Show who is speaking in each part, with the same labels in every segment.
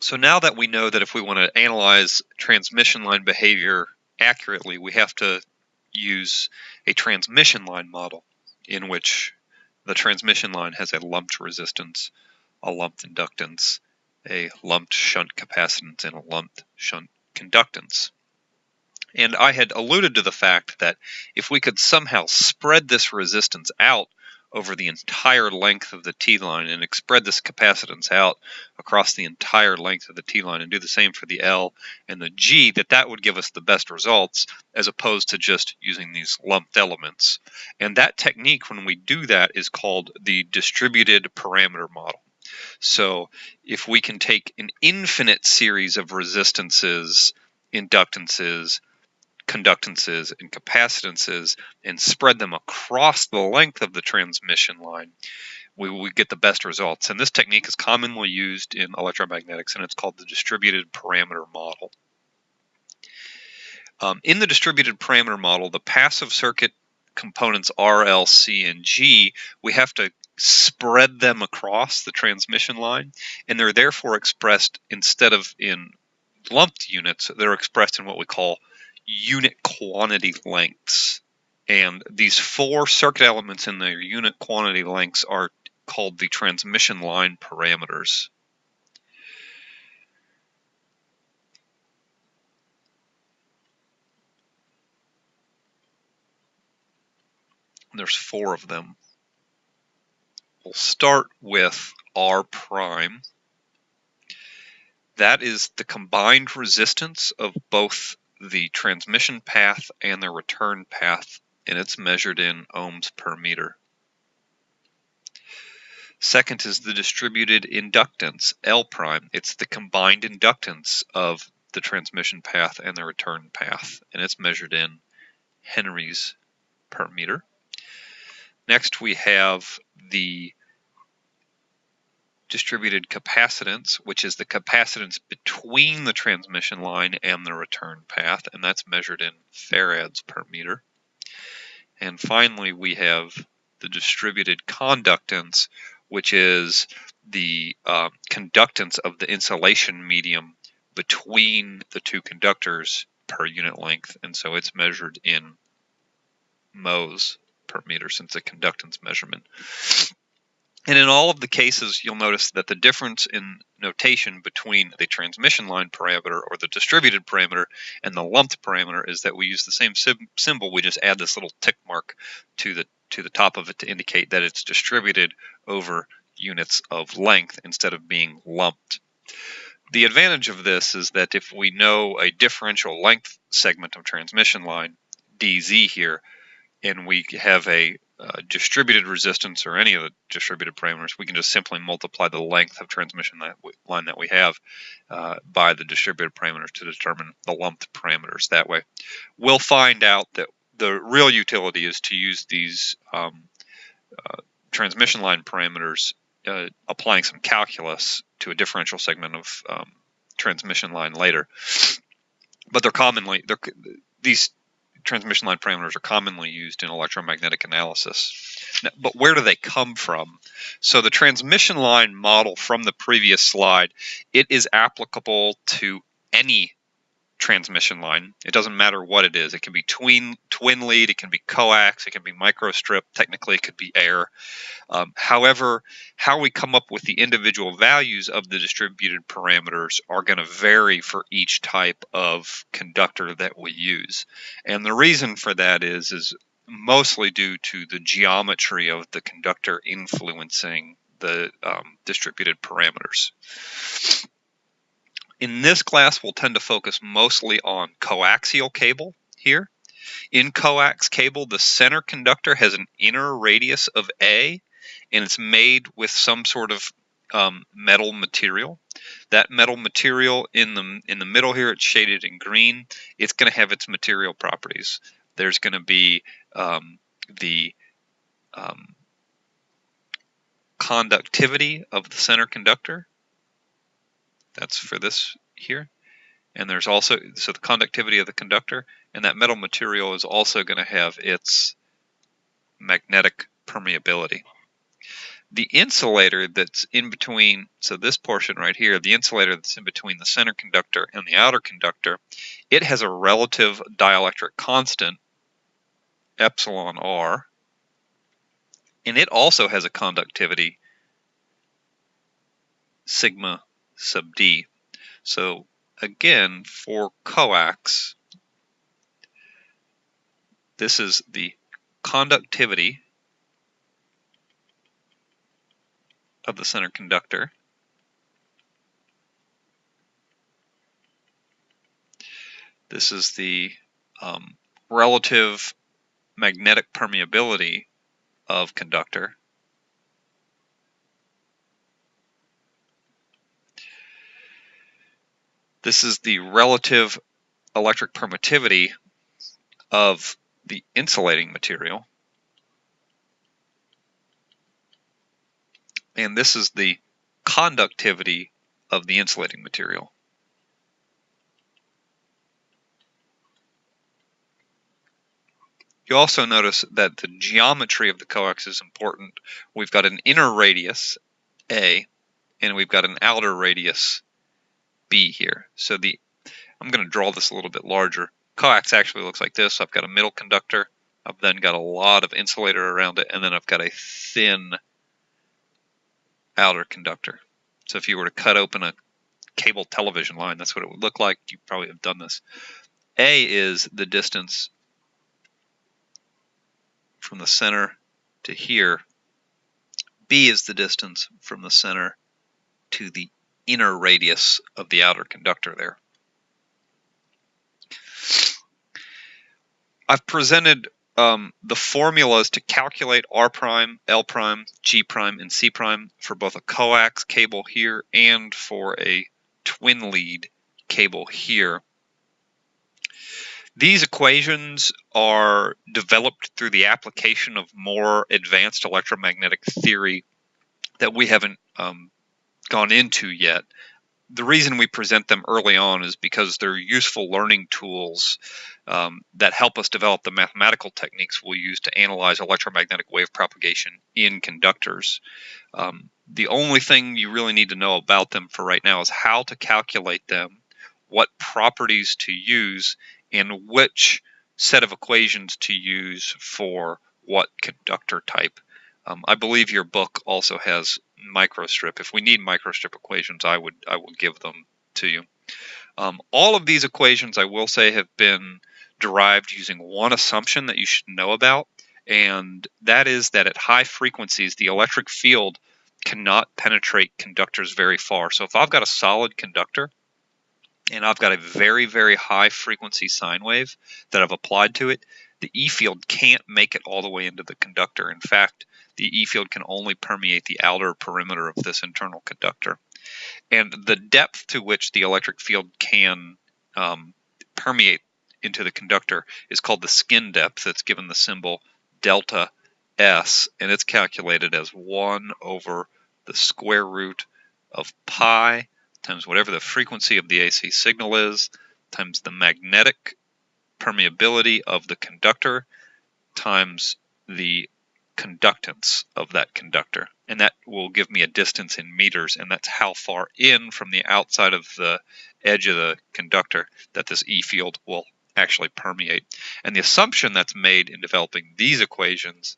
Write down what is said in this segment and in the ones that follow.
Speaker 1: So now that we know that if we want to analyze transmission line behavior accurately, we have to use a transmission line model in which the transmission line has a lumped resistance, a lumped inductance, a lumped shunt capacitance, and a lumped shunt conductance. And I had alluded to the fact that if we could somehow spread this resistance out over the entire length of the T-line and spread this capacitance out across the entire length of the T-line and do the same for the L and the G, that would give us the best results as opposed to just using these lumped elements. And that technique, when we do that, is called the distributed parameter model. So if we can take an infinite series of resistances, inductances, conductances, and capacitances and spread them across the length of the transmission line, we would get the best results. And this technique is commonly used in electromagnetics, and it's called the distributed parameter model. In the distributed parameter model, the passive circuit components R, L, C, and G, we have to spread them across the transmission line, and they're therefore expressed, instead of in lumped units, they're expressed in what we call unit quantity lengths. And these four circuit elements in their unit quantity lengths are called the transmission line parameters. There's four of them. We'll start with R prime. That is the combined resistance of both the transmission path and the return path, and it's measured in ohms per meter. Second is the distributed inductance, L prime. It's the combined inductance of the transmission path and the return path, and it's measured in henries per meter. Next, we have the distributed capacitance, which is the capacitance between the transmission line and the return path, and that's measured in farads per meter. And finally, we have the distributed conductance, which is the conductance of the insulation medium between the two conductors per unit length, and so it's measured in mhos per meter since a conductance measurement. And in all of the cases, you'll notice that the difference in notation between the transmission line parameter or the distributed parameter and the lumped parameter is that we use the same symbol. We just add this little tick mark to the top of it to indicate that it's distributed over units of length instead of being lumped. The advantage of this is that if we know a differential length segment of transmission line, dz here, and we have a distributed resistance or any of the distributed parameters, we can just simply multiply the length of transmission line that we have by the distributed parameters to determine the lumped parameters that way. We'll find out that the real utility is to use these transmission line parameters, applying some calculus to a differential segment of transmission line later. But these transmission line parameters are commonly used in electromagnetic analysis. Now, but where do they come from? So the transmission line model from the previous slide, it is applicable to any transmission line. It doesn't matter what it is. It can be twin lead, it can be coax, it can be microstrip, technically it could be air. However, how we come up with the individual values of the distributed parameters are going to vary for each type of conductor that we use. And the reason for that is mostly due to the geometry of the conductor influencing the distributed parameters. In this class, we'll tend to focus mostly on coaxial cable here. In coax cable, the center conductor has an inner radius of A, and it's made with some sort of metal material. That metal material in the middle here, it's shaded in green. It's going to have its material properties. There's going to be the conductivity of the center conductor. That's for this here. And there's also, so the conductivity of the conductor, and that metal material is also going to have its magnetic permeability. The insulator that's in between, so this portion right here, the insulator that's in between the center conductor and the outer conductor, it has a relative dielectric constant, epsilon r, and it also has a conductivity, sigma sub d. So again, for coax, this is the conductivity of the center conductor. This is the relative magnetic permeability of conductor. This is the relative electric permittivity of the insulating material. And this is the conductivity of the insulating material. You also notice that the geometry of the coax is important. We've got an inner radius, A, and we've got an outer radius, B here. So I'm going to draw this a little bit larger. Coax actually looks like this. I've got a middle conductor. I've then got a lot of insulator around it, and then I've got a thin outer conductor. So if you were to cut open a cable television line, that's what it would look like. You probably have done this. A is the distance from the center to here. B is the distance from the center to the inner radius of the outer conductor there. I've presented the formulas to calculate R prime, L prime, G prime, and C prime for both a coax cable here and for a twin lead cable here. These equations are developed through the application of more advanced electromagnetic theory that we haven't gone into yet. The reason we present them early on is because they're useful learning tools that help us develop the mathematical techniques we'll use to analyze electromagnetic wave propagation in conductors. The only thing you really need to know about them for right now is how to calculate them, what properties to use, and which set of equations to use for what conductor type. I believe your book also has microstrip. If we need microstrip equations, I will give them to you. All of these equations, I will say, have been derived using one assumption that you should know about, and that is that at high frequencies, the electric field cannot penetrate conductors very far. So if I've got a solid conductor and I've got a very, very high frequency sine wave that I've applied to it, the E field can't make it all the way into the conductor. In fact, the E field can only permeate the outer perimeter of this internal conductor. And the depth to which the electric field can permeate into the conductor is called the skin depth. It's given the symbol delta S, and it's calculated as 1 over the square root of pi times whatever the frequency of the AC signal is, times the magnetic permeability of the conductor, times the conductance of that conductor. And that will give me a distance in meters, and that's how far in from the outside of the edge of the conductor that this E field will actually permeate. And the assumption that's made in developing these equations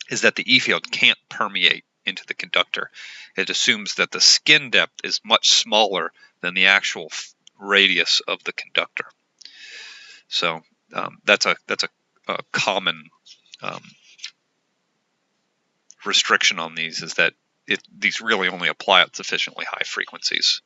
Speaker 1: is that the E field can't permeate into the conductor. It assumes that the skin depth is much smaller than the actual radius of the conductor. So that's a common restriction on these, is that these really only apply at sufficiently high frequencies.